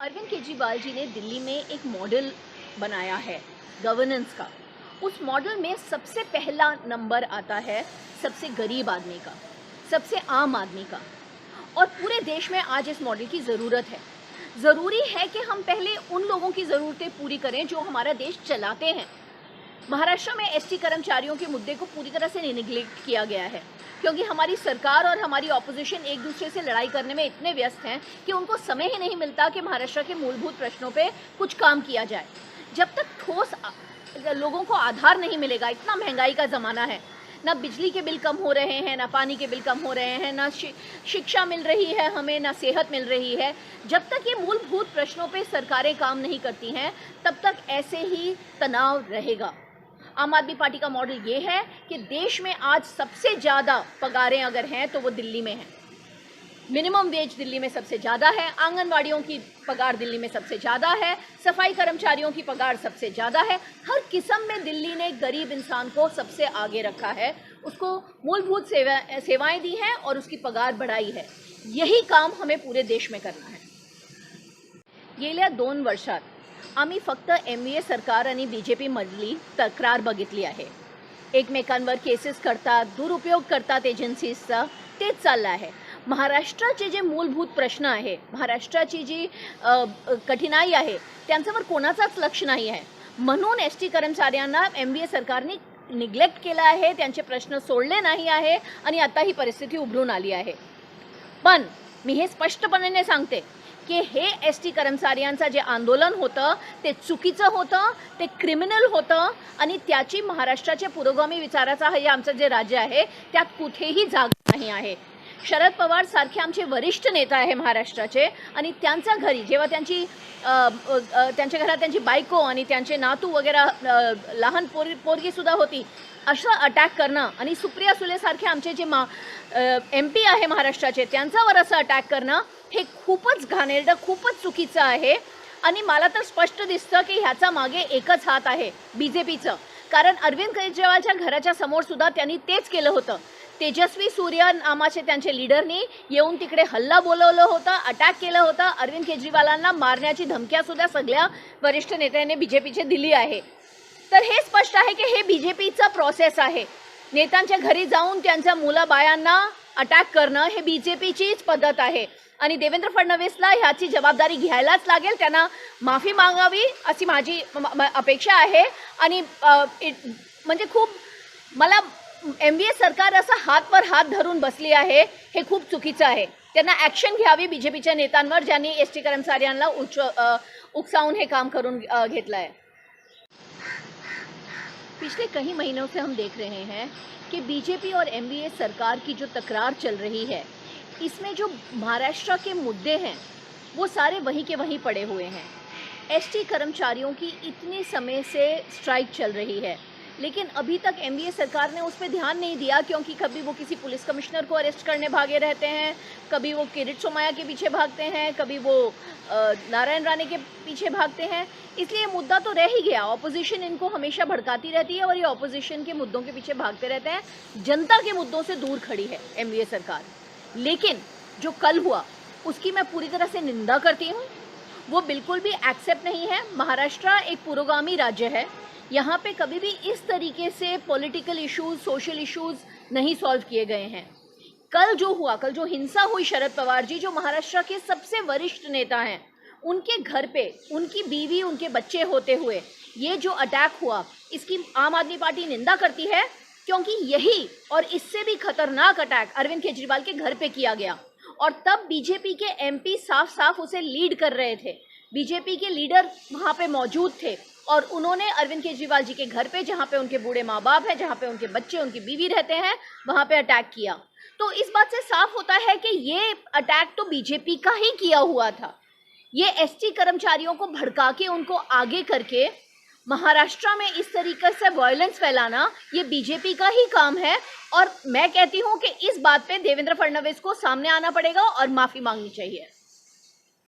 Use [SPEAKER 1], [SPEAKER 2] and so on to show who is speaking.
[SPEAKER 1] अरविंद केजरीवाल जी ने दिल्ली में एक मॉडल बनाया है गवर्नेंस का। उस मॉडल में सबसे पहला नंबर आता है सबसे गरीब आदमी का, सबसे आम आदमी का। और पूरे देश में आज इस मॉडल की ज़रूरत है। ज़रूरी है कि हम पहले उन लोगों की ज़रूरतें पूरी करें जो हमारा देश चलाते हैं। महाराष्ट्र में एसटी कर्मचारियों के मुद्दे को पूरी तरह से निग्लेक्ट किया गया है, क्योंकि हमारी सरकार और हमारी ऑपोजिशन एक दूसरे से लड़ाई करने में इतने व्यस्त हैं कि उनको समय ही नहीं मिलता कि महाराष्ट्र के मूलभूत प्रश्नों पे कुछ काम किया जाए। जब तक ठोस लोगों को आधार नहीं मिलेगा, इतना महंगाई का ज़माना है, ना बिजली के बिल कम हो रहे हैं, ना पानी के बिल कम हो रहे हैं, ना शिक्षा मिल रही है हमें, ना सेहत मिल रही है। जब तक ये मूलभूत प्रश्नों पे सरकारें काम नहीं करती हैं, तब तक ऐसे ही तनाव रहेगा। आम आदमी पार्टी का मॉडल ये है कि देश में आज सबसे ज़्यादा पगारें अगर हैं तो वो दिल्ली में हैं। मिनिमम वेज दिल्ली में सबसे ज़्यादा है, आंगनवाड़ियों की पगार दिल्ली में सबसे ज़्यादा है, सफाई कर्मचारियों की पगार सबसे ज़्यादा है। हर किस्म में दिल्ली ने गरीब इंसान को सबसे आगे रखा है, उसको मूलभूत सेवाएं दी हैं और उसकी पगार बढ़ाई है। यही काम हमें पूरे देश में करना है। गेल्या 2 वर्षात आम्ही फक्त MVA सरकार आणि BJP मधली तक्रार बघितली आहे। एकमेकांवर केसेस करतात, दुरुपयोग करतात एजन्सीजचा, तेच चाललं आहे। महाराष्ट्राचे जे मूलभूत प्रश्न आहे, महाराष्ट्राची जी कठीणाई आहे, त्यांच्यावर कोणाचाच लक्ष नाही आहे। म्हणून ST कर्मचाऱ्यांना MVA सरकारने निग्लेक्ट केला आहे, त्यांचे प्रश्न सोडले नाही आहे आणि आता ही परिस्थिती उभरून आली आहे। पण मी हे स्पष्टपणे सांगते की हे ST कर्मचाऱ्यांचं जे आंदोलन होतं ते चुकीचं होतं, ते क्रिमिनल होतं आणि त्याची महाराष्ट्राच्या पुरोगामी विचाराचा हे आमचं जे राज्य आहे त्यात कुठेही जागा नाही आहे। शरद पवार सारखे आमचे वरिष्ठ नेता आहे महाराष्ट्राचे आणि त्यांच्या घरी जेव्हा त्यांच्या घरात त्यांची बायको आणि त्यांचे नातू वगैरे लहान पोरगी सुद्धा होती, असं अटॅक करणं आणि सुप्रिया सुले सारखे आमचे जे MP आहे महाराष्ट्राचे त्यांच्यावर असं अटॅक करणं हे खूपच घाणेरडं, खूपच चुकीचं आहे। आणि मला तर स्पष्ट दिसतं की ह्याचा मागे एकच हात आहे, BJPचं। कारण अरविंद केजरीवालच्या घराच्या समोर सुद्धा त्यांनी तेच केलं होतं। तेजस्वी सूर्या नामाचे त्यांचे लीडरनी येऊन तिकडे हल्ला बोलवलं होतं, अटॅक केलं होतं। अरविंद केजरीवालांना मारण्याची धमक्या सुद्धा सगळ्या वरिष्ठ नेत्यांनी BJPचे दिली आहे। तर हे स्पष्ट आहे की हे BJPचा प्रोसेस आहे। नेत्यांच्या घरी जाऊन त्यांच्या मुलाबाळांना अटॅक करणं हे BJPचीच पद्धत आहे आणि देवेंद्र फडणवीसला ह्याची जबाबदारी घ्यायलाच लागेल, त्यांना माफी मागावी अशी माझी अपेक्षा आहे। आणि म्हणजे खूप मला MVA सरकार असं हातवर हात धरून बसली आहे, हे खूप चुकीचं आहे। त्यांना ॲक्शन घ्यावी BJPच्या नेत्यांवर, ज्यांनी ST कर्मचाऱ्यांना उकसावून हे काम करून घेतलं है। पिछले कई महीनों से हम देख रहे हैं कि BJP और MVA सरकार की जो तकरार चल रही है, इसमें जो महाराष्ट्र के मुद्दे हैं वो सारे वहीं के वहीं पड़े हुए हैं। ST कर्मचारियों की इतने समय से स्ट्राइक चल रही है, लेकिन अभी तक MVA सरकार ने उस पर ध्यान नहीं दिया, क्योंकि कभी वो किसी पुलिस कमिश्नर को अरेस्ट करने भागे रहते हैं, कभी वो किरीट सोमैया के पीछे भागते हैं, कभी वो नारायण राणे के पीछे भागते हैं। इसलिए मुद्दा तो रह ही गया। ऑपोजिशन इनको हमेशा भड़काती रहती है और ये ऑपोजिशन के मुद्दों के पीछे भागते रहते हैं। जनता के मुद्दों से दूर खड़ी है MVA सरकार। लेकिन जो कल हुआ उसकी मैं पूरी तरह से निंदा करती हूँ, वो बिल्कुल भी एक्सेप्ट नहीं है। महाराष्ट्र एक पुरोगामी राज्य है, यहाँ पे कभी भी इस तरीके से पॉलिटिकल इश्यूज, सोशल इश्यूज नहीं सॉल्व किए गए हैं। कल जो हिंसा हुई, शरद पवार जी जो महाराष्ट्र के सबसे वरिष्ठ नेता हैं, उनके घर पे उनकी बीवी, उनके बच्चे होते हुए ये जो अटैक हुआ, इसकी आम आदमी पार्टी निंदा करती है, क्योंकि यही और इससे भी खतरनाक अटैक अरविंद केजरीवाल के घर पे किया गया। और तब BJP के MP साफ साफ उसे लीड कर रहे थे। BJP के लीडर वहाँ पे मौजूद थे और उन्होंने अरविंद केजरीवाल जी के घर पे, जहाँ पे उनके बूढ़े माँ बाप हैं, जहाँ पे उनके बच्चे, उनकी बीवी रहते हैं, वहाँ पे अटैक किया। तो इस बात से साफ होता है कि ये अटैक तो BJP का ही किया हुआ था। ये ST कर्मचारियों को भड़का के, उनको आगे करके महाराष्ट्र में इस तरीके से वायलेंस फैलाना, ये BJP का ही काम है। और मैं कहती हूँ कि इस बात पे देवेंद्र फडणवीस को सामने आना पड़ेगा और माफ़ी मांगनी चाहिए।